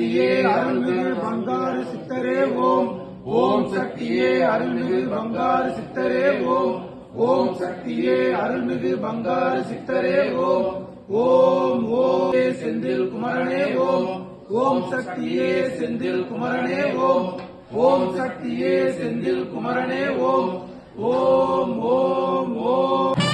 சக்தியே அருள்மிகு பங்காரு சித்தரே ஓம். ஓம் சக்தியே அருள்மிகு பங்காரு சித்தரே ஓம். ஓம் சக்தியே அருள்மிகு பங்காரு சித்தரே ஓம். ஓம் ஓம் செந்தில் குமரனே ஓம். ஓம் சக்தியே செந்தில் குமரனே ஓம். ஓம் சக்தியே செந்தில் குமரனே ஓம். ஓம் ஓம் ஓம்.